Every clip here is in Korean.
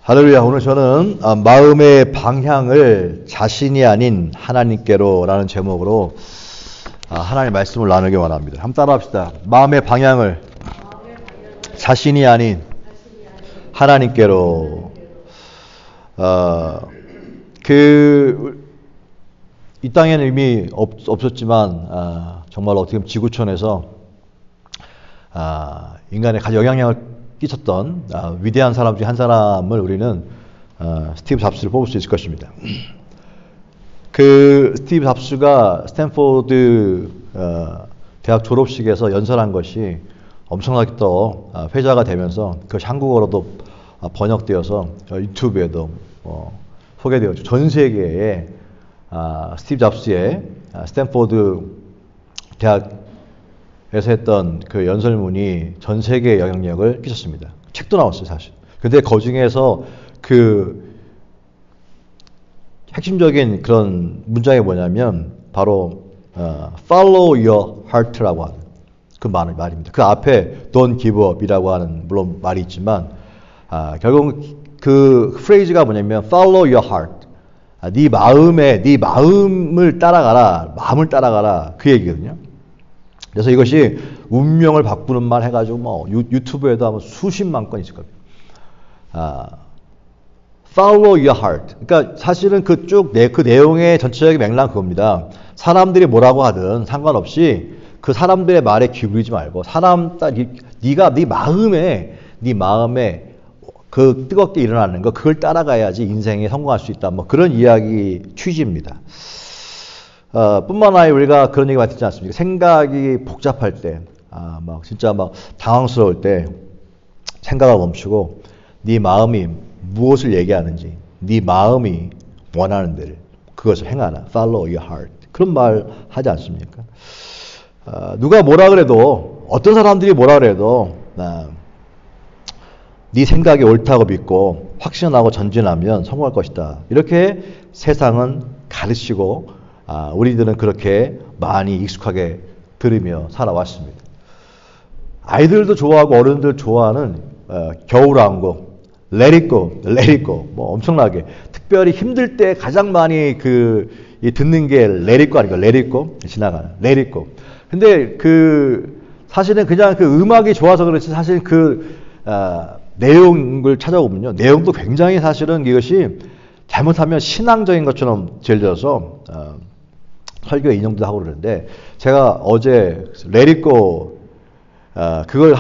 할렐루야. 오늘 저는 마음의 방향을 자신이 아닌 하나님께로 라는 제목으로 하나님의 말씀을 나누기 원합니다. 한번 따라합시다. 마음의 방향을 자신이 아닌 하나님께로. 이 땅에는 이미 없었지만 정말 어떻게 보면 지구촌에서 인간의 가장 영향력을 끼쳤던 위대한 사람 중에 한 사람을 우리는 스티브 잡스를 뽑을 수 있을 것입니다. 그 스티브 잡스가 스탠포드 대학 졸업식에서 연설한 것이 엄청나게 또 회자가 되면서 그것이 한국어로도 번역되어서 유튜브에도 소개되었죠. 전 세계에 스티브 잡스의 스탠포드 대학 에서 했던 그 연설문이 전 세계에 영향력을 끼쳤습니다. 책도 나왔어요, 사실. 근데 그 중에서 그 핵심적인 그런 문장이 뭐냐면 바로 follow your heart라고 하는 그 말입니다. 그 앞에 don't give up이라고 하는 물론 말이 있지만 결국 그 프레이즈가 뭐냐면 follow your heart. 네 마음을 따라가라. 마음을 따라가라. 그 얘기거든요. 그래서 이것이 운명을 바꾸는 말 해가지고 유튜브에도 아마 수십만 건 있을 겁니다. Follow your heart. 그러니까 사실은 그 내용의 전체적인 맥락은 그겁니다. 사람들이 뭐라고 하든 상관없이 그 사람들의 말에 기울이지 말고 네가 네 마음에 그 뜨겁게 일어나는 거 그걸 따라가야지 인생에 성공할 수 있다. 뭐 그런 이야기 취지입니다. 뿐만 아니라 우리가 그런 얘기 많이 듣지 않습니까? 생각이 복잡할 때, 진짜 당황스러울 때 생각을 멈추고 네 마음이 무엇을 얘기하는지, 네 마음이 원하는 데를 그것을 행하라. Follow your heart. 그런 말 하지 않습니까? 누가 뭐라 그래도 어떤 사람들이 뭐라 그래도 네 생각이 옳다고 믿고 확신하고 전진하면 성공할 것이다. 이렇게 세상은 가르치고 우리들은 그렇게 많이 익숙하게 들으며 살아왔습니다. 아이들도 좋아하고 어른들 좋아하는 겨울왕국, Let it go, Let it go. 엄청나게 특별히 힘들 때 가장 많이 듣는 게 Let it go 아닌가? Let it go 지나가는 Let it go. 근데 사실은 그냥 그 음악이 좋아서 그렇지 사실 내용을 찾아보면요, 내용도 굉장히 사실은 이것이 잘못하면 신앙적인 것처럼 예를 들어서 설교에 인용도 하고 그러는데 제가 어제 Let it go 그걸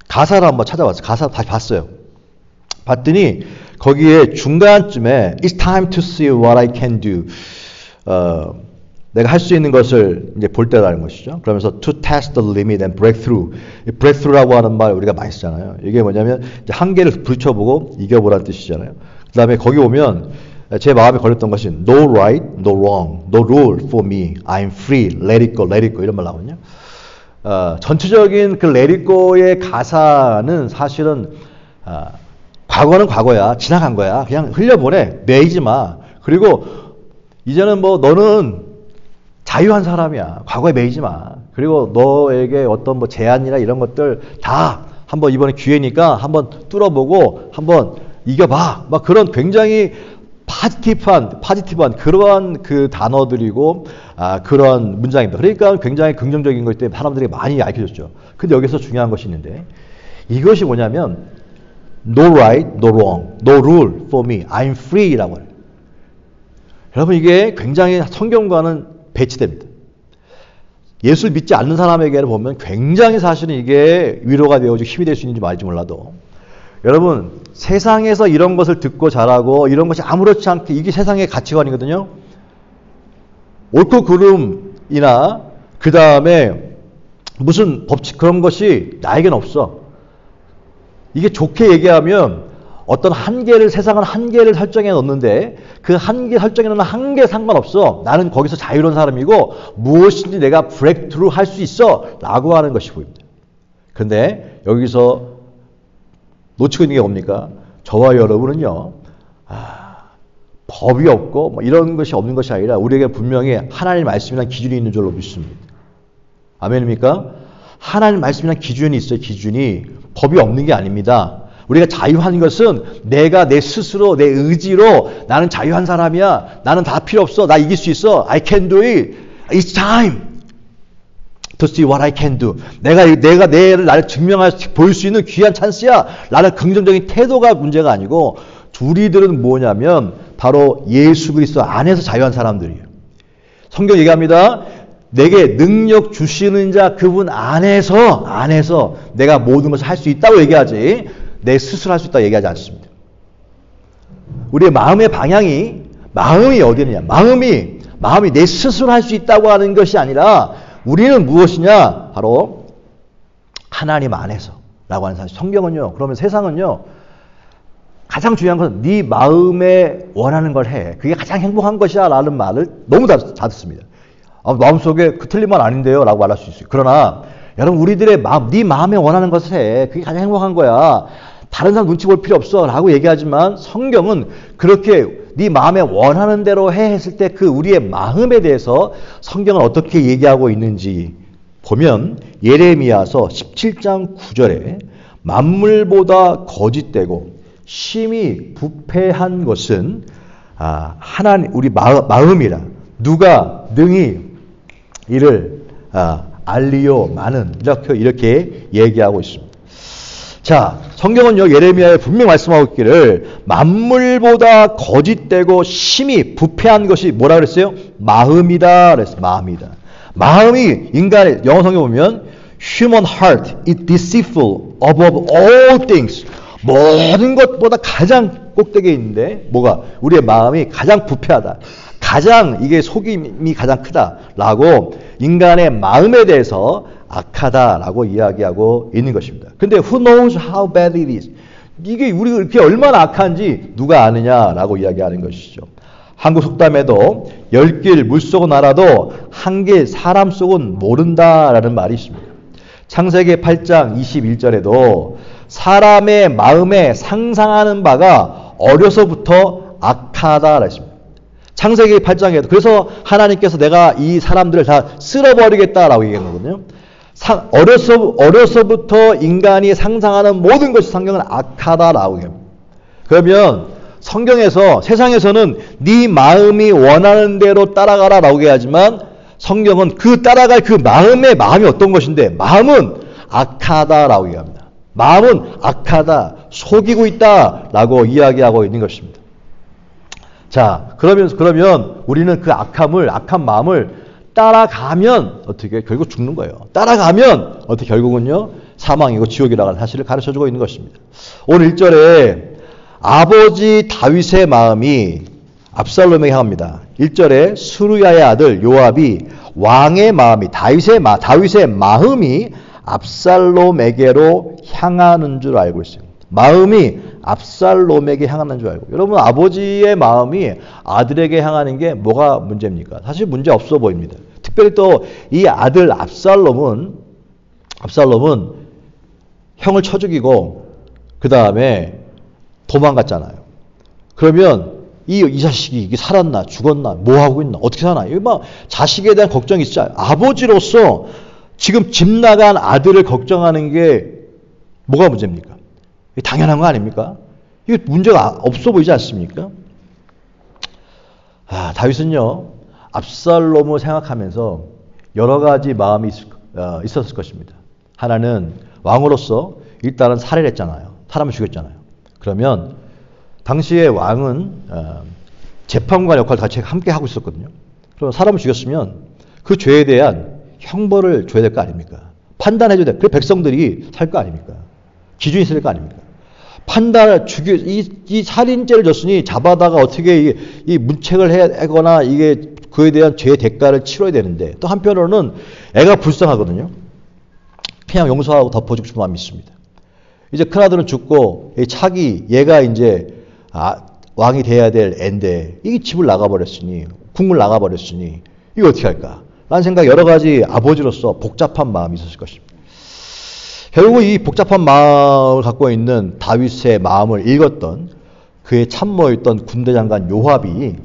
가사를 한번 찾아봤어요. 가사 다시 봤어요. 봤더니 거기에 중간쯤에 It's time to see what I can do. 내가 할 수 있는 것을 이제 볼 때라는 것이죠. 그러면서 to test the limit and break through. break through라고 하는 말 우리가 많이 쓰잖아요. 이게 뭐냐면 이제 한계를 부딪혀보고 이겨보라는 뜻이잖아요. 그 다음에 거기 보면 제 마음에 걸렸던 것이 no right, no wrong, no rule for me, I'm free, let it go 이런 말 나오거든요. 전체적인 그 let it go의 가사는 사실은 과거는 과거야, 지나간 거야, 그냥 흘려보내, 매이지 마. 그리고 이제는 너는 자유한 사람이야, 과거에 매이지 마. 그리고 너에게 어떤 제안이나 이런 것들 다 한번 이번에 기회니까 한번 뚫어보고 한번 이겨봐. 그런 굉장히 파지티브한 그러한 그 단어들이고 그런 문장입니다. 그러니까 굉장히 긍정적인 것 때문에 사람들이 많이 알려줬죠. 근데 여기서 중요한 것이 있는데 이것이 뭐냐면 No right, no wrong, no rule for me, I'm free라고 해요. 여러분 이게 굉장히 성경과는 배치됩니다. 예수를 믿지 않는 사람에게는 보면 굉장히 사실은 이게 위로가 되어지고 힘이 될 수 있는지 말인지 몰라도 여러분 세상에서 이런 것을 듣고 자라고 이런 것이 아무렇지 않게 이게 세상의 가치관이거든요. 옳고 그름이나 그 다음에 무슨 법칙 그런 것이 나에겐 없어. 이게 좋게 얘기하면 어떤 세상은 한계를 설정해 놓는데 그 한계 설정해 놓는 한계에 상관없어. 나는 거기서 자유로운 사람이고 무엇인지 내가 브레이크트루 할 수 있어 라고 하는 것이 보입니다. 근데 여기서 놓치고 있는 게 뭡니까? 저와 여러분은요, 법이 없고 이런 것이 없는 것이 아니라 우리에게 분명히 하나님의 말씀이란 기준이 있는 줄로 믿습니다. 아멘입니까? 하나님 말씀이란 기준이 있어요. 기준이 법이 없는 게 아닙니다. 우리가 자유한 것은 내가 내 스스로 내 의지로 나는 자유한 사람이야. 나는 다 필요 없어. 나 이길 수 있어. I can do it. It's time to see what I can do. 내가 나를 증명할 수, 보일 수 있는 귀한 찬스야. 라는 긍정적인 태도가 문제가 아니고 우리들은 뭐냐면 바로 예수 그리스도 안에서 자유한 사람들이에요. 성경 얘기합니다. 내게 능력 주시는 자 그분 안에서 내가 모든 것을 할 수 있다고 얘기하지 내 스스로 할 수 있다고 얘기하지 않습니다. 우리의 마음의 방향이 마음이 어디느냐? 마음이 내 스스로 할 수 있다고 하는 것이 아니라 우리는 무엇이냐? 바로 하나님 안에서라고 하는 사실. 성경은요. 그러면 세상은요. 가장 중요한 것은 네 마음에 원하는 걸 해. 그게 가장 행복한 것이야 라는 말을 너무 잘 듣습니다. 마음속에 그 틀린 말 아닌데요 라고 말할 수 있어요. 그러나 여러분 우리들의 마음, 네 마음에 원하는 것을 해. 그게 가장 행복한 거야. 다른 사람 눈치 볼 필요 없어 라고 얘기하지만 성경은 그렇게 네 마음에 원하는 대로 해 했을 때 그 우리의 마음에 대해서 성경은 어떻게 얘기하고 있는지 보면 예레미야서 17장 9절에 만물보다 거짓되고 심히 부패한 것은 하나님 우리 마음이라 누가 능히 이를 알리요마는 이렇게 얘기하고 있습니다. 자, 성경은요 예레미야에 분명 말씀하고 있기를 만물보다 거짓되고 심히 부패한 것이 뭐라 그랬어요? 마음이다 그랬어요. 마음이 인간의 영어 성경 보면 human heart is deceitful above all things. 모든 것보다 가장 꼭대기에 있는데 뭐가? 우리의 마음이 가장 부패하다. 가장 이게 속임이 가장 크다라고 인간의 마음에 대해서 악하다라고 이야기하고 있는 것입니다. 근데 who knows how bad it is? 이게 우리가 이렇게 얼마나 악한지 누가 아느냐라고 이야기하는 것이죠. 한국 속담에도 10길 물속은 알아도 한 길 사람 속은 모른다라는 말이 있습니다. 창세기 8장 21절에도 사람의 마음에 상상하는 바가 어려서부터 악하다라 했습니다. 창세기 8장에도 그래서 하나님께서 내가 이 사람들을 다 쓸어버리겠다라고 얘기했거든요. 어려서부터 인간이 상상하는 모든 것이 성경은 악하다라고 얘기합니다. 그러면 성경에서 세상에서는 네 마음이 원하는 대로 따라가라라고 얘기하지만 성경은 그 따라갈 그 마음이 어떤 것인데 마음은 악하다라고 얘기합니다. 마음은 악하다, 속이고 있다라고 이야기하고 있는 것입니다. 자, 그러면 우리는 그 악한 마음을 따라가면 어떻게 결국 죽는 거예요. 따라가면 어떻게 결국은요 사망이고 지옥이라고 하는 사실을 가르쳐주고 있는 것입니다. 오늘 1절에 아버지 다윗의 마음이 압살롬에게 향합니다. 1절에 스루야의 아들 요압이 왕의 마음이 다윗의 마음이 압살롬에게로 향하는 줄 알고 있어요. 마음이 압살롬에게 향하는 줄 알고. 여러분 아버지의 마음이 아들에게 향하는 게 뭐가 문제입니까? 사실 문제 없어 보입니다. 특별히 또 이 아들 압살롬은 형을 쳐 죽이고 그 다음에 도망갔잖아요. 그러면 이 자식이 이게 살았나 죽었나 뭐 하고 있나 어떻게 사나 이거 막 자식에 대한 걱정이 있어요. 아버지로서 지금 집 나간 아들을 걱정하는 게 뭐가 문제입니까? 당연한 거 아닙니까? 이게 문제가 없어 보이지 않습니까? 다윗은요 압살롬을 생각하면서 여러 가지 마음이 있었을 것입니다. 하나는 왕으로서 일단은 살해를 했잖아요. 사람을 죽였잖아요. 그러면 당시에 왕은 재판관 역할을 같이 함께 하고 있었거든요. 그럼 사람을 죽였으면 그 죄에 대한 형벌을 줘야 될 거 아닙니까? 판단해줘야 돼. 그 백성들이 살 거 아닙니까? 기준이 있을 거 아닙니까? 이 살인죄를 졌으니 잡아다가 어떻게 이 문책을 하거나 이게 그에 대한 죄의 대가를 치러야 되는데 또 한편으로는 애가 불쌍하거든요. 그냥 용서하고 덮어주고 싶은 마음이 있습니다. 이제 큰아들은 죽고 얘가 이제 왕이 돼야 될 애인데 이게 집을 나가버렸으니 국물 나가버렸으니 이거 어떻게 할까? 라는 생각 여러 가지 아버지로서 복잡한 마음이 있었을 것입니다. 결국 이 복잡한 마음을 갖고 있는 다윗의 마음을 읽었던 그의 참모였던 군대 장관 요압이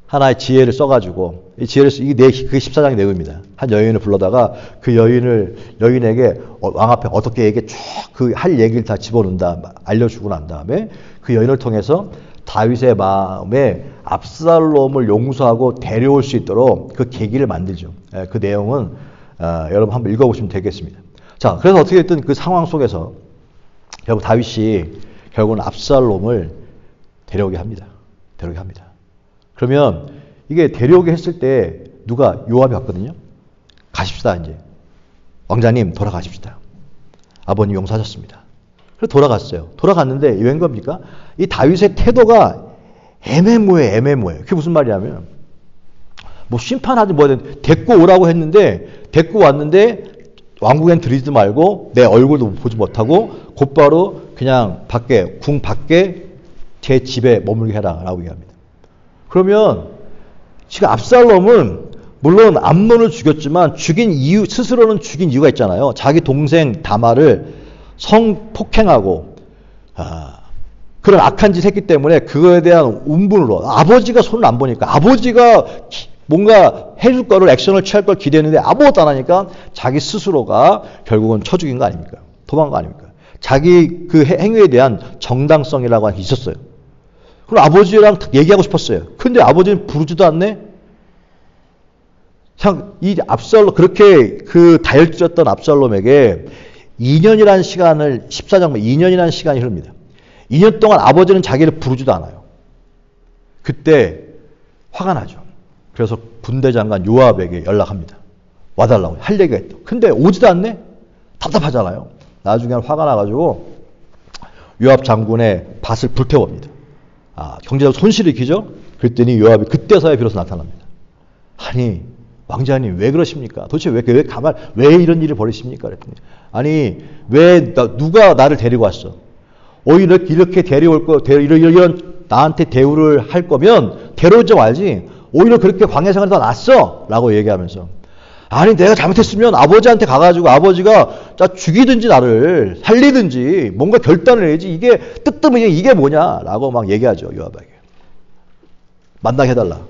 하나의 지혜를 써가지고 이 지혜를 그게 14장의 내용입니다. 한 여인을 불러다가 그 여인에게 왕 앞에 어떻게 얘기 쭉 그 할 얘기를 다 집어넣는다 알려주고 난 다음에 그 여인을 통해서 다윗의 마음에 압살롬을 용서하고 데려올 수 있도록 그 계기를 만들죠. 그 내용은 여러분 한번 읽어보시면 되겠습니다. 자, 그래서 어떻게 됐든 그 상황 속에서 결국 다윗이 결국은 압살롬을 데려오게 합니다. 그러면 이게 데려오게 했을 때 누가 요압이 왔거든요. 가십시다 이제. 왕자님 돌아가십시다. 아버님 용서하셨습니다. 그래서 돌아갔어요. 돌아갔는데 웬 겁니까? 이 다윗의 태도가 애매모호해. 그게 무슨 말이냐면 뭐 심판하지 뭐든 데리고 오라고 했는데 데리고 왔는데 왕궁엔 들이지도 말고 내 얼굴도 보지 못하고 곧바로 그냥 궁 밖에 제 집에 머물게 해라 라고 얘기합니다. 그러면 지금 압살롬은 물론 암논을 죽였지만 스스로는 죽인 이유가 있잖아요. 자기 동생 다말을 성폭행하고 그런 악한 짓을 했기 때문에 그거에 대한 운분으로 아버지가 손을 안 보니까 아버지가 뭔가 해줄 거를 액션을 취할 걸 기대했는데 아무것도 안 하니까 자기 스스로가 결국은 쳐 죽인 거 아닙니까? 도망간 거 아닙니까? 자기 그 행위에 대한 정당성이라고 하는 게 있었어요. 그럼 아버지랑 얘기하고 싶었어요. 근데 아버지는 부르지도 않네? 이 압살롬, 그렇게 그 다혈질했던 압살롬에게 2년이라는 시간을, 14장면 2년이라는 시간이 흐릅니다. 2년 동안 아버지는 자기를 부르지도 않아요. 그때 화가 나죠. 그래서 군대 장관 요압에게 연락합니다. 와달라고 할 얘기가 있다. 근데 오지도 않네? 답답하잖아요. 나중에 화가 나가지고 요압 장군의 밭을 불태웁니다. 경제적 손실을 일으키죠? 그랬더니 요압이 그때서야 비로소 나타납니다. 아니, 왕자님 왜 그러십니까? 도대체 왜 이런 일을 벌이십니까? 그랬더니 아니, 누가 나를 데리고 왔어? 오히려 이렇게 데려올 이런 나한테 대우를 할 거면 데려오지 말지. 오히려 그렇게 광야 생활이 더 낫어! 라고 얘기하면서 아니 내가 잘못했으면 아버지한테 가가지고 아버지가 죽이든지 나를 살리든지 뭔가 결단을 해야지 이게 뜨뜻하게 이게 뭐냐 라고 막 얘기하죠. 요압에게 만나게 해달라.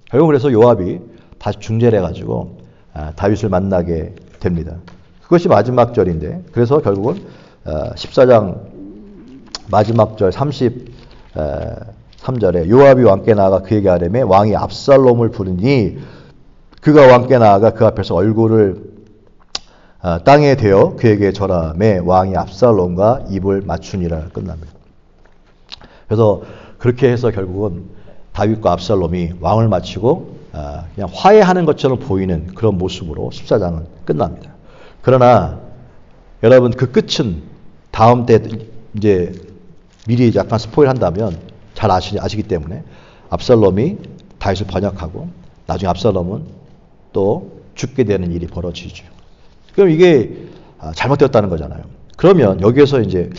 결국 그래서 요압이 다시 중재를 해가지고 다윗을 만나게 됩니다. 그것이 마지막 절인데 그래서 결국은 14장 마지막 절 33절에 요압이 왕께 나아가 그에게 아뢰매 왕이 압살롬을 부르니 그가 왕께 나아가 그 앞에서 얼굴을 땅에 대어 그에게 절하매 왕이 압살롬과 입을 맞추니라 끝납니다. 그래서 그렇게 해서 결국은 다윗과 압살롬이 왕을 마치고 그냥 화해하는 것처럼 보이는 그런 모습으로 14장은 끝납니다. 그러나 여러분 그 끝은 다음 때 이제 미리 약간 스포일 한다면 잘 아시기 때문에 압살롬이 다윗을 번역하고 나중에 압살롬은 또 죽게 되는 일이 벌어지죠. 그럼 이게 잘못되었다는 거잖아요. 그러면 여기에서 이제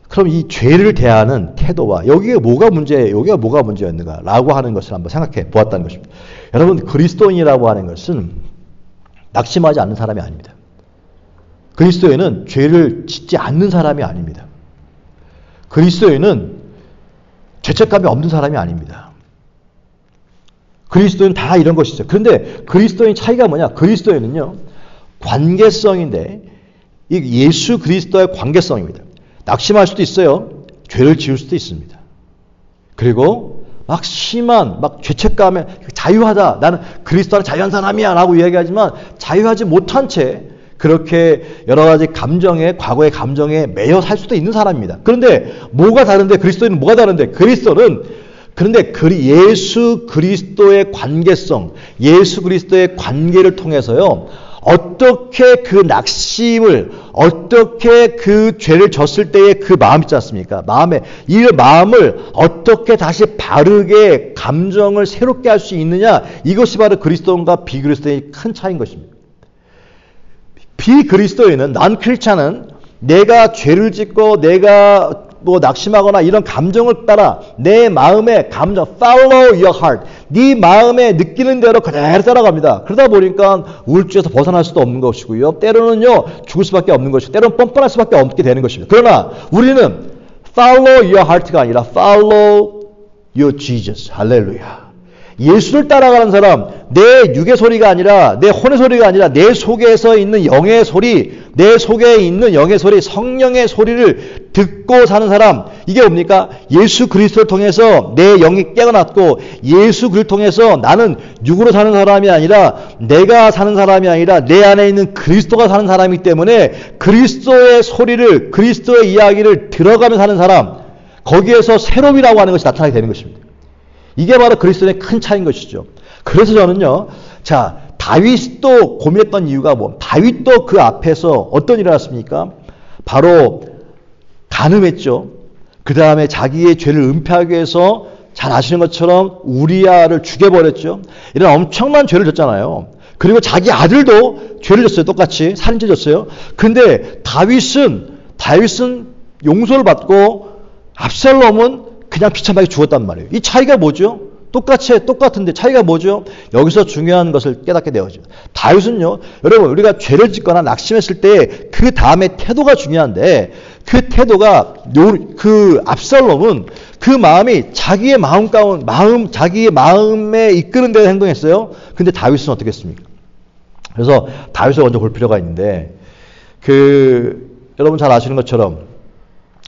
그럼 이 죄를 대하는 태도와 여기가 뭐가 문제였는가라고 하는 것을 한번 생각해 보았다는 것입니다. 여러분 그리스도인이라고 하는 것은 낙심하지 않는 사람이 아닙니다. 그리스도인은 죄를 짓지 않는 사람이 아닙니다. 그리스도인은 죄책감이 없는 사람이 아닙니다. 그리스도인 다 이런 것이 있어요. 그런데 그리스도인 차이가 뭐냐? 그리스도인은요, 관계성인데, 이 예수 그리스도의 관계성입니다. 낙심할 수도 있어요. 죄를 지을 수도 있습니다. 그리고 막 심한, 죄책감에 자유하다. 나는 그리스도는 자유한 사람이야. 라고 이야기하지만 자유하지 못한 채 그렇게 여러 가지 과거의 감정에 매여 살 수도 있는 사람입니다. 그런데 뭐가 다른데? 그리스도인은 뭐가 다른데? 그런데 예수 그리스도의 관계성, 예수 그리스도의 관계를 통해서요, 어떻게 그 낙심을, 어떻게 그 죄를 졌을 때의 그 마음 있지 않습니까? 이 마음을 어떻게 다시 바르게 감정을 새롭게 할 수 있느냐, 이것이 바로 그리스도인과 비그리스도인의 큰 차이인 것입니다. 비그리스도인은, 난 크리스찬은 내가 죄를 짓고 내가 낙심하거나 이런 감정을 따라 내 마음의 감정, follow your heart. 네 마음에 느끼는 대로 그대로 따라갑니다. 그러다 보니까 우울증에서 벗어날 수도 없는 것이고요. 때로는요, 죽을 수밖에 없는 것이고, 때로는 뻔뻔할 수밖에 없게 되는 것입니다. 그러나 우리는 follow your heart가 아니라 follow your Jesus. 할렐루야. 예수를 따라가는 사람, 내 육의 소리가 아니라, 내 혼의 소리가 아니라 내 속에서 있는 영의 소리, 내 속에 있는 영의 소리, 성령의 소리를 듣고 사는 사람, 이게 뭡니까? 예수 그리스도를 통해서 내 영이 깨어났고, 예수 그리스도를 통해서 나는 육으로 사는 사람이 아니라, 내가 사는 사람이 아니라 내 안에 있는 그리스도가 사는 사람이기 때문에 그리스도의 소리를, 그리스도의 이야기를 들어가며 사는 사람, 거기에서 새로움이라고 하는 것이 나타나게 되는 것입니다. 이게 바로 그리스도의 큰 차이인 것이죠. 그래서 저는요, 자, 다윗도 고민했던 이유가 뭐, 다윗도 그 앞에서 어떤 일이 일어났습니까? 바로 간음했죠. 그 다음에 자기의 죄를 은폐하기 위해서 잘 아시는 것처럼 우리아를 죽여버렸죠. 이런 엄청난 죄를 졌잖아요. 그리고 자기 아들도 죄를 졌어요. 똑같이 살인죄 졌어요. 근데 다윗은 용서를 받고 압살롬은 그냥 비참하게 죽었단 말이에요. 이 차이가 뭐죠? 똑같은데 차이가 뭐죠? 여기서 중요한 것을 깨닫게 되어죠. 다윗은요, 여러분, 우리가 죄를 짓거나 낙심했을 때 그 다음에 태도가 중요한데, 그 태도가, 그 압살롬은 그 마음이 자기의 자기의 마음에 이끄는 대로 행동했어요. 근데 다윗은 어떻게 했습니까? 그래서 다윗을 먼저 볼 필요가 있는데, 여러분 잘 아시는 것처럼,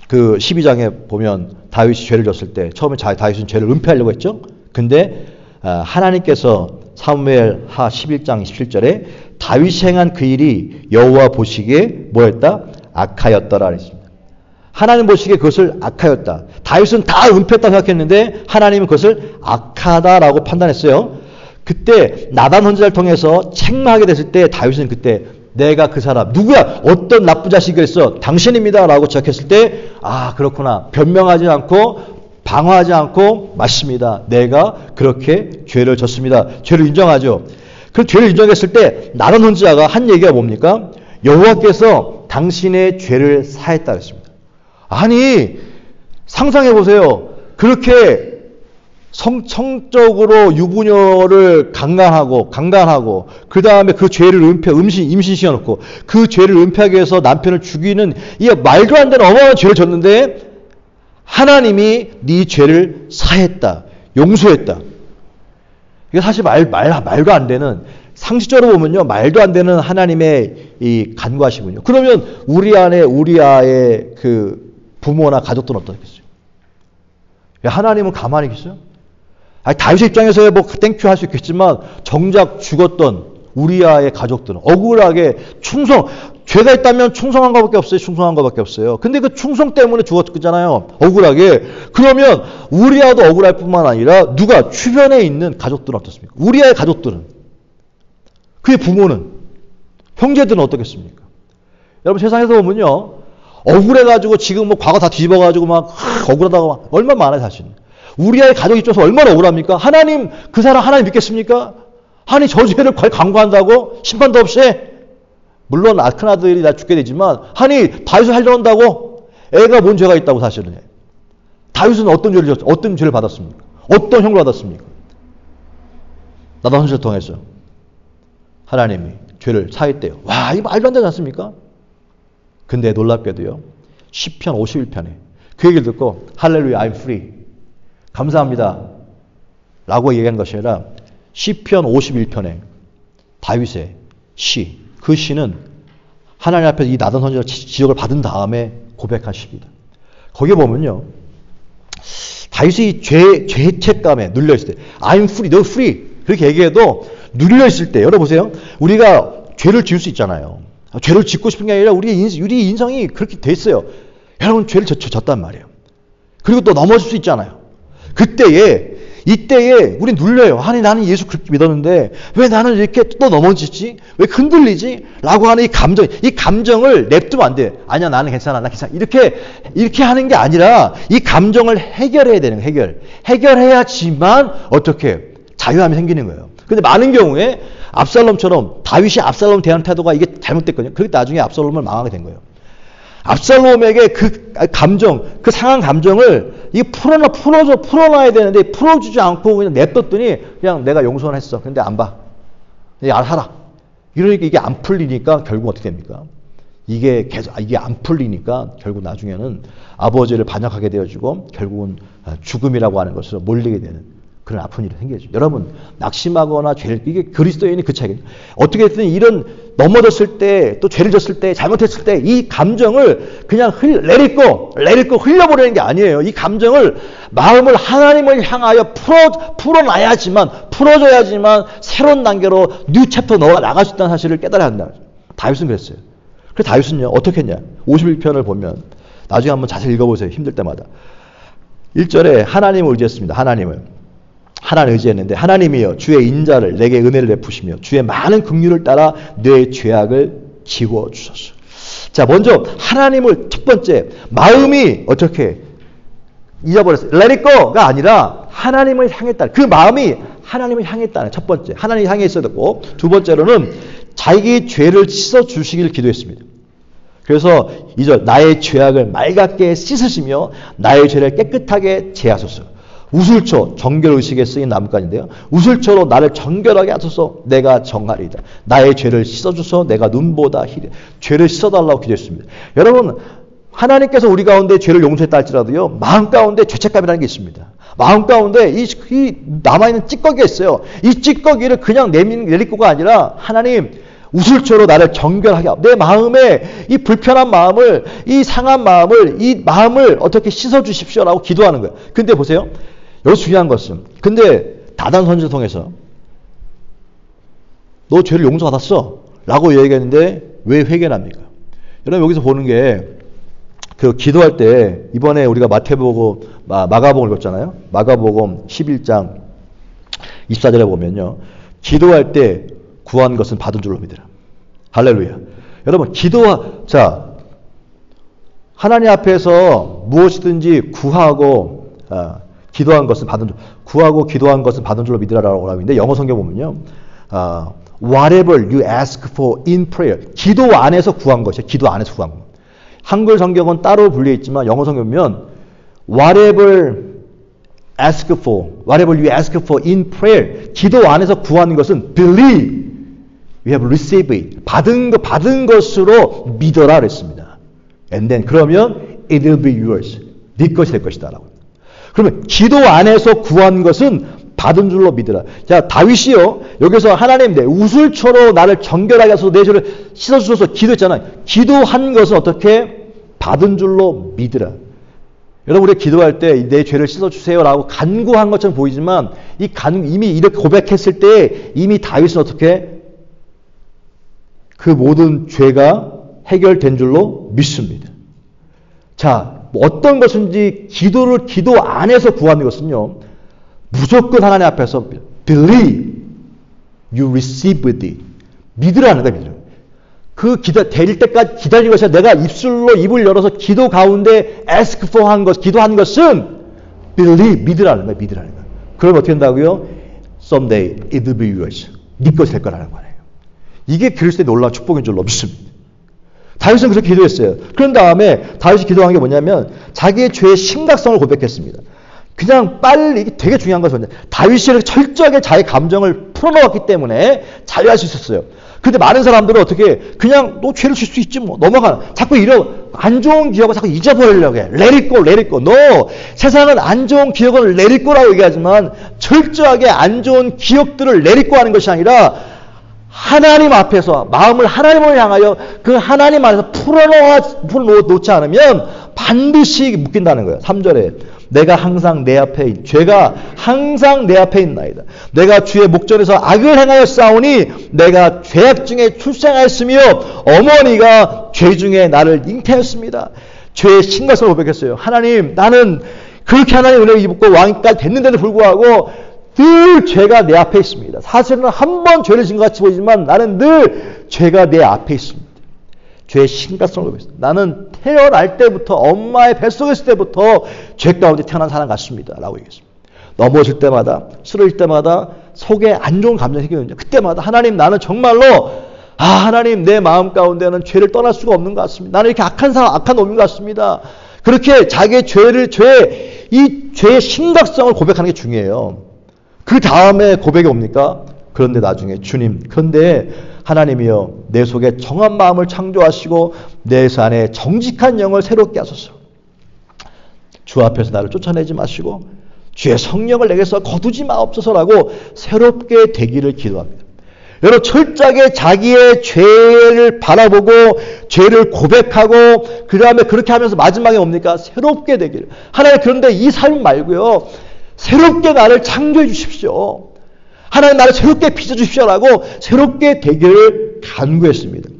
12장에 보면 다윗이 죄를 졌을 때 처음에 다윗은 죄를 은폐하려고 했죠. 근데 하나님께서 사무엘하 11장 27절에 다윗이 행한 그 일이 여호와 보시기에 뭐였다? 악하였더라 그랬습니다. 하나님 보시기에 그것을 악하였다. 다윗은 다 은폐했다고 생각했는데 하나님은 그것을 악하다라고 판단했어요. 그때 나단 선지자를 통해서 책망하게 됐을 때 다윗은 그때 내가 그 사람 누구야? 어떤 나쁜 자식이 그랬어? 당신입니다 라고 지적했을 때 그렇구나. 변명하지 않고 방어하지 않고 맞습니다. 내가 그렇게 죄를 졌습니다. 죄를 인정하죠. 그 죄를 인정했을 때 나단 선지자가 한 얘기가 뭡니까? 여호와께서 당신의 죄를 사했다 그랬습니다. 아니 상상해 보세요. 그렇게 성적으로 유부녀를 강간하고 그 다음에 그 죄를 임신시켜놓고 그 죄를 은폐하기 위해서 남편을 죽이는 이 말도 안 되는 어마어마한 죄를 졌는데 하나님이 네 죄를 사했다. 용서했다. 이게 사실 말도 안 되는 상식적으로 보면요. 말도 안 되는 하나님의 이 간과시군요. 그러면 우리아의 그 부모나 가족들은 어떻겠어요? 하나님은 가만히 계세요? 다윗의 입장에서야 뭐 땡큐 할 수 있겠지만 정작 죽었던 우리아의 가족들은 억울하게 죄가 있다면 충성한 것밖에 없어요. 근데 그 충성 때문에 죽었잖아요. 억울하게. 그러면 우리아도 억울할 뿐만 아니라 누가 주변에 있는 가족들은 어떻습니까? 우리아의 가족들은, 그의 부모는, 형제들은 어떻겠습니까? 여러분 세상에서 보면요, 억울해가지고 지금 뭐 과거 다 뒤집어가지고 막 억울하다고 얼마나 많아요 사실. 우리아의 가족 입장에서 얼마나 억울합니까? 그 사람 하나님 믿겠습니까? 아니 저 죄를 강구한다고? 심판도 없이? 물론 큰 아들이 다 죽게 되지만 아니 다윗을 하려고 한다고? 애가 뭔 죄가 있다고 사실은. 다윗은 어떤 죄를 받았습니까? 어떤 형을 받았습니까? 나단 선지자를 통해서 하나님이 죄를 사했대요. 와, 이거 말도 안 되지 않습니까? 근데 놀랍게도요, 시편 51편에 그 얘기를 듣고 할렐루야, I'm free. 감사합니다. 라고 얘기한 것이 아니라 시편 51편에 다윗의 시, 그 시는 하나님 앞에서 이 나단 선지자 지적을 받은 다음에 고백한 시입니다. 거기에 보면요, 다윗이 죄책감에 눌려있을 때 I'm free, no free 그렇게 얘기해도 눌려있을 때, 여러분 보세요. 우리가 죄를 지을 수 있잖아요. 죄를 짓고 싶은 게 아니라 우리 인성이 그렇게 돼 있어요. 여러분 죄를 졌단 말이에요. 그리고 또 넘어질 수 있잖아요. 이때에 우리 눌려요. 아니 나는 예수 그렇게 믿었는데 왜 나는 이렇게 또 넘어지지? 왜 흔들리지? 라고 하는 이 감정을 냅두면 안 돼. 아니야 나는 괜찮아. 나 괜찮아. 이렇게 하는 게 아니라 이 감정을 해결해야 되는 거예요. 해결해야지만 어떻게 자유함이 생기는 거예요. 근데 많은 경우에 다윗이 압살롬 대하는 태도가 이게 잘못됐거든요. 그렇게 나중에 압살롬을 망하게 된 거예요. 압살롬에게 그 상한 감정을 이게 풀어놔야 되는데 풀어주지 않고 그냥 냅뒀더니 그냥 내가 용서는 했어. 근데 안 봐. 알아라. 이러니까 이게 안 풀리니까 결국 어떻게 됩니까? 이게 안 풀리니까 결국 나중에는 아버지를 반역하게 되어지고 결국은 죽음이라고 하는 것으로 몰리게 되는 그런 아픈 일이 생겨죠. 여러분, 낙심하거나 죄를, 이게 그리스도인이 그 차이예요. 어떻게 됐든 이런 넘어졌을 때, 또 죄를 졌을 때, 잘못했을 때, 이 감정을 그냥 내리고 흘려버리는 게 아니에요. 이 감정을, 마음을 하나님을 향하여 풀어줘야지만, 새로운 단계로 뉴 챕터 나갈 수 있다는 사실을 깨달아야 한다. 다윗은 그랬어요. 그래서 다윗은요, 어떻게 했냐. 51편을 보면, 나중에 한번 자세히 읽어보세요. 힘들 때마다. 1절에 하나님을 의지했습니다. 하나님 의지했는데 하나님이여 주의 인자를 내게 은혜를 베푸시며 주의 많은 긍휼을 따라 내 죄악을 지워 주소서. 자, 먼저 하나님을 첫 번째 마음이 어떻게 잊어버렸어요. Let it go가 아니라 하나님을 향했다. 그 마음이 하나님을 향했다는 첫 번째. 하나님을 향해 있어야 됐고, 두 번째로는 자기 죄를 씻어 주시길 기도했습니다. 그래서 2절 나의 죄악을 맑게 씻으시며 나의 죄를 깨끗하게 제하소서. 우슬초, 정결의식에 쓰인 나뭇가지인데요. 우슬초로 나를 정결하게 하소서. 내가 정하리이다. 나의 죄를 씻어줘서 내가 눈보다 희리. 죄를 씻어달라고 기도했습니다. 여러분, 하나님께서 우리 가운데 죄를 용서했다 할지라도요, 마음 가운데 죄책감이라는 게 있습니다. 마음 가운데 이 남아있는 찌꺼기가 있어요. 이 찌꺼기를 그냥 내릴 거가 아니라 하나님, 우슬초로 나를 정결하게 하고 내 마음에 이 불편한 마음을, 이 상한 마음을, 이 마음을 어떻게 씻어주십시오라고 기도하는 거예요. 근데 보세요. 여기서 중요한 것은, 근데 다단 선지를 통해서 너 죄를 용서받았어 라고 얘기했는데 왜 회개를 합니까? 여러분, 여기서 보는 게 그 기도할 때, 이번에 우리가 마가복음 읽었잖아요. 마가복음 11장 24절에 보면요, 기도할 때 구한 것은 받은 줄로 믿으라. 할렐루야. 여러분, 하나님 앞에서 무엇이든지 구하고 기도한 것은 받은 줄, 구하고 기도한 것은 받은 줄로 믿으라라고 하고 있는데, 영어 성경 보면요, whatever you ask for in prayer, 기도 안에서 구한 것이에요. 기도 안에서 구한 것. 한글 성경은 따로 분리해 있지만 영어 성경 보면 whatever you ask for in prayer, 기도 안에서 구한 것은 believe we have received it, 받은 것으로 믿어라 그랬습니다. And then 그러면 it will be yours, 네 것이 될 것이다 라고. 그러면 기도 안에서 구한 것은 받은 줄로 믿으라. 자, 다윗이요, 여기서 하나님 내 우슬초로 나를 정결하게 하소서, 내 죄를 씻어주소서 기도했잖아요. 기도한 것은 어떻게? 받은 줄로 믿으라. 여러분, 우리 기도할 때 내 죄를 씻어주세요라고 간구한 것처럼 보이지만, 이미 이렇게 고백했을 때 이미 다윗은 어떻게? 그 모든 죄가 해결된 줄로 믿습니다. 자, 어떤 것인지 기도 안에서 구하는 것은요, 무조건 하나님 앞에서 believe you received it. 믿으라는 거예요, 믿으라. 데릴 때까지 기다리는 것이 아니라 내가 입술로 입을 열어서 기도 가운데 ask for 한 것, 기도한 것은 believe, 믿으라는 거예요, 믿으라는 거예요. 그럼 어떻게 된다고요? Someday it will be yours. 네 것이 될 거라는 거예요. 이게 그리스도의 놀라운 축복인 줄로 믿습니다. 다윗은 그렇게 기도했어요. 그런 다음에 다윗이 기도한 게 뭐냐면 자기의 죄의 심각성을 고백했습니다. 그냥 빨리, 이게 되게 중요한 것은 다윗이 이렇게 철저하게 자기 감정을 풀어놓았기 때문에 자유할 수 있었어요. 근데 많은 사람들은 어떻게 그냥 너 죄를 질 수 있지 뭐 넘어가. 자꾸 안 좋은 기억을 자꾸 잊어버리려고 해. Let it go. No. 세상은 안 좋은 기억을 let it go라고 얘기하지만 철저하게 안 좋은 기억들을 let it go 하는 것이 아니라 하나님 앞에서 마음을 하나님을 향하여 그 하나님 안에서 풀어놓지 않으면 반드시 묶인다는 거예요. 3절에 죄가 항상 내 앞에 있나이다. 내가 주의 목전에서 악을 행하여 싸우니 내가 죄악 중에 출생하였으며 어머니가 죄 중에 나를 잉태하였습니다. 죄의 심각성을 고백했어요. 하나님, 나는 그렇게 하나님 은혜를 입고 왕까지 됐는데도 불구하고 늘 죄가 내 앞에 있습니다. 사실은 한 번 죄를 진 것 같이 보이지만 나는 늘 죄가 내 앞에 있습니다. 죄의 심각성을 고백했습니다. 나는 태어날 때부터 엄마의 뱃속에 있을 때부터 죄 가운데 태어난 사람 같습니다. 라고 얘기했습니다. 넘어질 때마다, 쓰러질 때마다 속에 안 좋은 감정이 생기는데 그때마다 하나님, 나는 정말로 하나님, 내 마음 가운데는 죄를 떠날 수가 없는 것 같습니다. 나는 이렇게 악한 놈인 것 같습니다. 그렇게 자기의 이 죄의 심각성을 고백하는 게 중요해요. 그 다음에 고백이 옵니까? 그런데 나중에 주님, 그런데 하나님이여 내 속에 정한 마음을 창조하시고 내 안에 정직한 영을 새롭게 하소서. 주 앞에서 나를 쫓아내지 마시고 주의 성령을 내게서 거두지 마옵소서라고 새롭게 되기를 기도합니다. 여러분 철저하게 자기의 죄를 바라보고 죄를 고백하고 그 다음에 그렇게 하면서 마지막에 뭡니까? 새롭게 되기를. 하나님 그런데 이 삶 말고요. 새롭게 나를 창조해 주십시오. 하나님 나를 새롭게 빚어주십시오라고 새롭게 되기를 간구했습니다.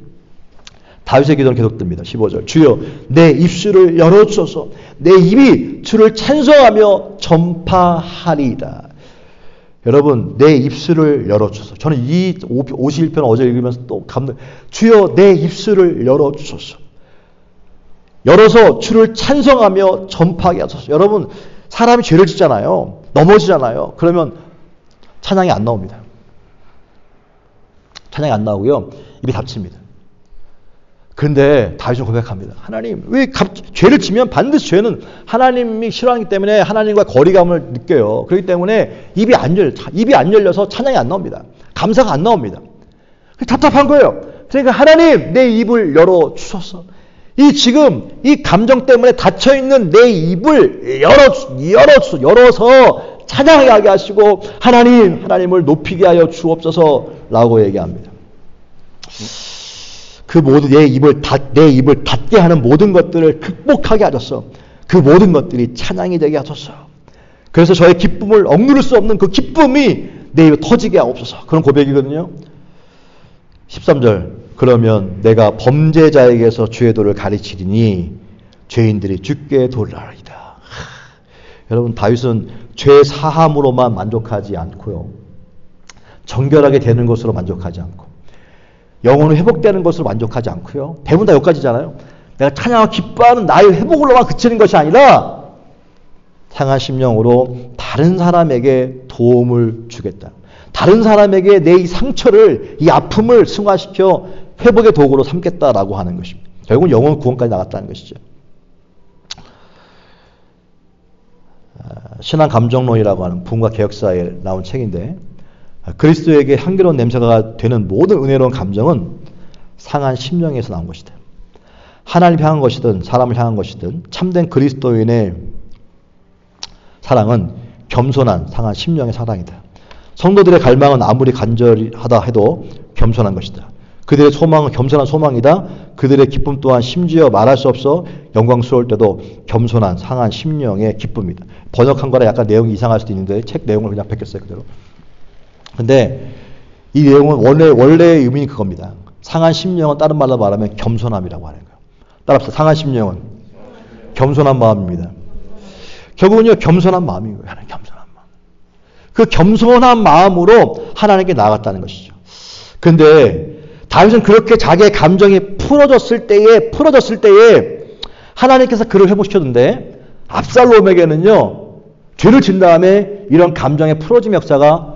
다윗의 기도는 계속됩니다. 15절 주여 내 입술을 열어주소서 내 입이 주를 찬송하며 전파하리이다. 여러분 내 입술을 열어주소서. 저는 이 51편 어제 읽으면서 또 감동. 주여 내 입술을 열어주소서. 열어서 주를 찬송하며 전파하게 하소서. 여러분 사람이 죄를 짓잖아요. 넘어지잖아요. 그러면 찬양이 안 나옵니다. 찬양이 안 나오고요. 입이 닫힙니다. 그런데 다윗은 고백합니다. 하나님, 왜 죄를 지면 반드시 죄는 하나님이 싫어하기 때문에 하나님과 거리감을 느껴요. 그렇기 때문에 입이 안 열려서 찬양이 안 나옵니다. 감사가 안 나옵니다. 답답한 거예요. 그러니까 하나님, 내 입을 열어 주소서. 지금 이 감정 때문에 닫혀 있는 내 입을 열어서 찬양하게 하시고 하나님을 높이게 하여 주옵소서라고 얘기합니다. 그 모든 내 입을 닫게 하는 모든 것들을 극복하게 하소서. 그 모든 것들이 찬양이 되게 하소서. 그래서 저의 기쁨을 억누를 수 없는 그 기쁨이 내 입에 터지게 하옵소서. 그런 고백이거든요. 13절 그러면 내가 범죄자에게서 주의 도를 가르치리니 죄인들이 주께 돌아리이다. 여러분 다윗은 죄 사함으로만 만족하지 않고요. 정결하게 되는 것으로 만족하지 않고 영혼이 회복되는 것으로 만족하지 않고요. 대부분 다 여기까지잖아요. 내가 찬양하고 기뻐하는 나의 회복으로만 그치는 것이 아니라 상한 심령으로 다른 사람에게 도움을 주겠다. 다른 사람에게 내 이 상처를 이 아픔을 승화시켜 회복의 도구로 삼겠다라고 하는 것입니다. 결국은 영혼 구원까지 나갔다는 것이죠. 신앙 감정론이라고 하는 부흥과 개혁사에 나온 책인데 그리스도에게 향기로운 냄새가 되는 모든 은혜로운 감정은 상한 심령에서 나온 것이다. 하나님 향한 것이든 사람을 향한 것이든 참된 그리스도인의 사랑은 겸손한 상한 심령의 사랑이다. 성도들의 갈망은 아무리 간절하다 해도 겸손한 것이다. 그들의 소망은 겸손한 소망이다. 그들의 기쁨 또한 심지어 말할 수 없어 영광스러울 때도 겸손한 상한 심령의 기쁨이다. 번역한 거라 약간 내용이 이상할 수도 있는데 책 내용을 그냥 베꼈어요. 그대로. 근데 이 내용은 원래의 의미는 그겁니다. 상한 심령은 다른 말로 말하면 겸손함이라고 하는 거예요. 따라합시다. 상한 심령은 겸손한 마음입니다. 결국은요 겸손한 마음인 거예요. 하나님 겸손한 마음. 그 겸손한 마음으로 하나님께 나아갔다는 것이죠. 근데 다윗은 그렇게 자기의 감정이 풀어졌을 때에 하나님께서 그를 회복시켰는데 압살롬에게는요 죄를 진 다음에 이런 감정의 풀어짐 역사가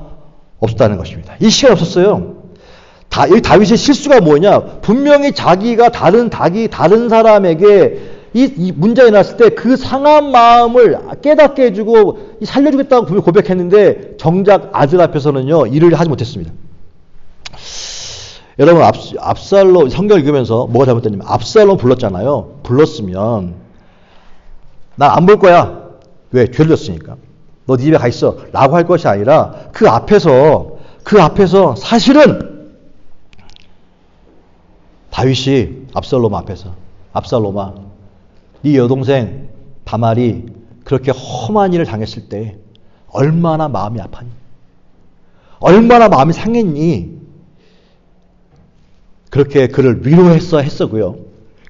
없었다는 것입니다. 이 시간이 없었어요. 여기 다윗의 실수가 뭐냐? 분명히 자기가 다른 사람에게 이 문제가 일어났을 때 그 상한 마음을 깨닫게 해주고 살려주겠다고 분명히 고백했는데 정작 아들 앞에서는요 이를 하지 못했습니다. 여러분 압살롬 성경 읽으면서 뭐가 잘못됐냐면 압살롬 불렀잖아요. 불렀으면 난 안 볼 거야. 왜? 죄를 졌으니까. 너 네 집에 가 있어. 라고 할 것이 아니라 그 앞에서 사실은 다윗이 압살롬 앞에서 압살롬아 네 여동생 다말이 그렇게 험한 일을 당했을 때 얼마나 마음이 아팠니? 얼마나 마음이 상했니? 그렇게 그를 위로했어고요.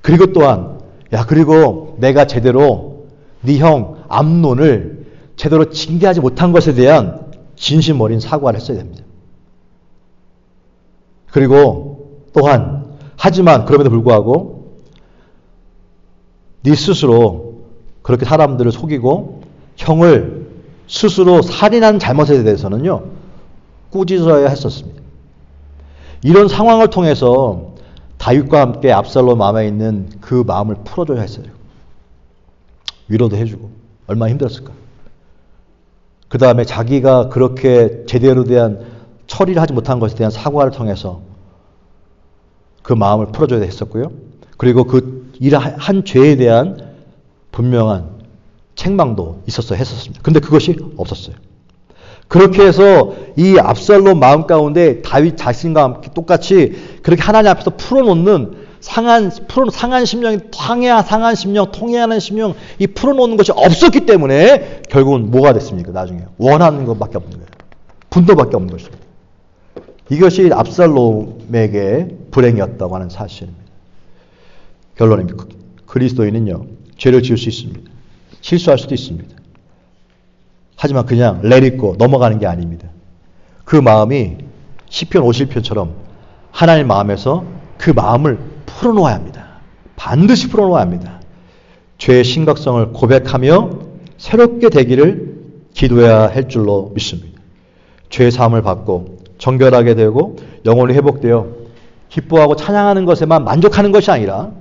그리고 또한 그리고 내가 제대로 네 형 암논을 제대로 징계하지 못한 것에 대한 진심 어린 사과를 했어야 됩니다. 그리고 또한 하지만 그럼에도 불구하고 네 스스로 그렇게 사람들을 속이고 형을 스스로 살인한 잘못에 대해서는요 꾸짖어야 했었습니다. 이런 상황을 통해서 다윗과 함께 압살롬 마음에 있는 그 마음을 풀어줘야 했어요. 위로도 해주고 얼마나 힘들었을까. 그 다음에 자기가 그렇게 제대로 대한 처리를 하지 못한 것에 대한 사과를 통해서 그 마음을 풀어줘야 했었고요. 그리고 그 일한 죄에 대한 분명한 책망도 했었습니다. 근데 그것이 없었어요. 그렇게 해서 이 압살롬 마음 가운데 다윗 자신과 함께 똑같이 그렇게 하나님 앞에서 풀어놓는 상한 심령이 상한 심령, 통해하는 심령, 이 풀어놓는 것이 없었기 때문에 결국은 뭐가 됐습니까? 나중에 원하는 것밖에 없는 거예요. 분노밖에 없는 것입니다. 이것이 압살롬에게 불행이었다고 하는 사실입니다. 결론입니다. 그리스도인은요, 죄를 지을 수 있습니다. 실수할 수도 있습니다. 하지만 그냥 내딛고 넘어가는 게 아닙니다. 그 마음이 시편 50편처럼 하나님 마음에서 그 마음을 풀어놓아야 합니다. 반드시 풀어놓아야 합니다. 죄의 심각성을 고백하며 새롭게 되기를 기도해야 할 줄로 믿습니다. 죄의 사함을 받고 정결하게 되고 영혼이 회복되어 기뻐하고 찬양하는 것에만 만족하는 것이 아니라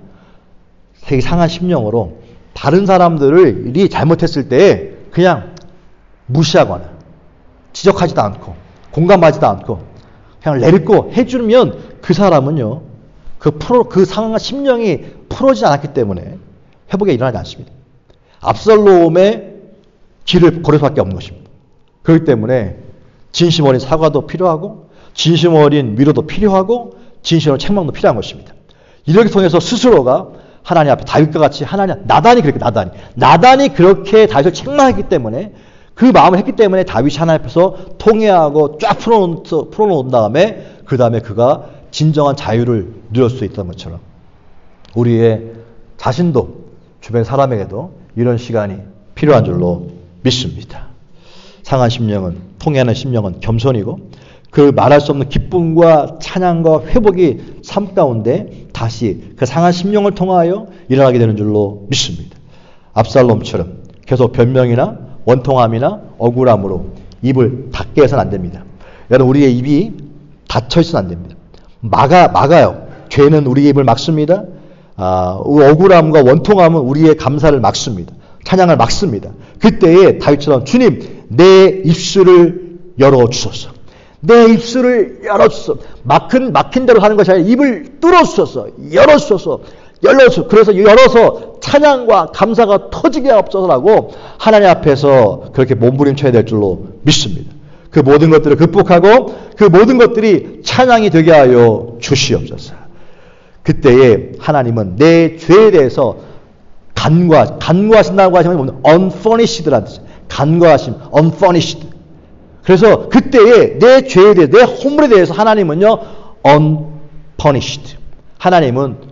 되게 상한 심령으로 다른 사람들이 잘못했을 때 그냥 무시하거나 지적하지도 않고 공감하지도 않고 그냥 내딛고 해주면 그 사람은요, 그 상한 심령이 풀어지지 않았기 때문에 회복이 일어나지 않습니다. 압살롬의 길을 걸을 수밖에 없는 것입니다. 그렇기 때문에 진심 어린 사과도 필요하고 진심 어린 위로도 필요하고 진심 어린 책망도 필요한 것입니다. 이렇게 통해서 스스로가 하나님 앞에 다윗과 같이 나단이 그렇게 다윗을 책망했기 때문에 그 마음을 했기 때문에 다윗이 하나님 앞에서 통회하고 쫙 풀어놓은 다음에 그 다음에 그가 진정한 자유를 누릴 수 있던 것처럼 우리의 자신도 주변 사람에게도 이런 시간이 필요한 줄로 믿습니다. 상한 심령은, 통회하는 심령은 겸손이고 그 말할 수 없는 기쁨과 찬양과 회복이 삶 가운데 다시 그 상한 심령을 통하여 일어나게 되는 줄로 믿습니다. 압살롬처럼 계속 변명이나 원통함이나 억울함으로 입을 닫게 해서는 안 됩니다. 여러분, 우리의 입이 닫혀 있어는 안 됩니다. 막아요. 죄는 우리의 입을 막습니다. 억울함과 원통함은 우리의 감사를 막습니다. 찬양을 막습니다. 그때에 다윗처럼 주님, 내 입술을 열어주소서. 내 입술을 열어주소서. 막힌 대로 하는 것이 아니라 입을 뚫어주소서. 열어주소서. 그래서 열어서 찬양과 감사가 터지게 없어서라고 하나님 앞에서 그렇게 몸부림쳐야 될 줄로 믿습니다. 그 모든 것들을 극복하고 그 모든 것들이 찬양이 되게 하여 주시옵소서. 그때에 하나님은 내 죄에 대해서 간구하신다고 하시면 unpunished라는 뜻이에요. 간구하심, unpunished. 그래서 그때에 내 죄에 대해, 내 허물에 대해서 하나님은요, unpunished. 하나님은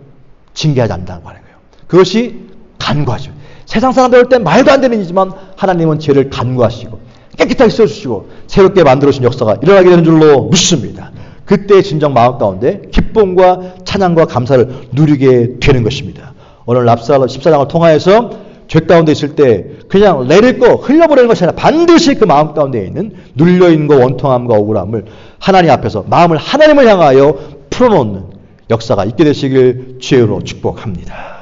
징계하지 않는다고 하는 거예요. 그것이 간구하죠. 세상 사람들 볼 땐 말도 안 되는 일이지만 하나님은 죄를 간구하시고 깨끗하게 씻어주시고 새롭게 만들어주신 역사가 일어나게 되는 줄로 믿습니다. 그때 진정 마음 가운데 기쁨과 찬양과 감사를 누리게 되는 것입니다. 오늘 압살롬 14장을 통하여서 죄 가운데 있을 때 그냥 내릴 거 흘려버리는 것이 아니라 반드시 그 마음 가운데 있는 눌려있는 거 원통함과 억울함을 하나님 앞에서 마음을 하나님을 향하여 풀어놓는 역사가 있게 되시길 주의 이름으로 축복합니다.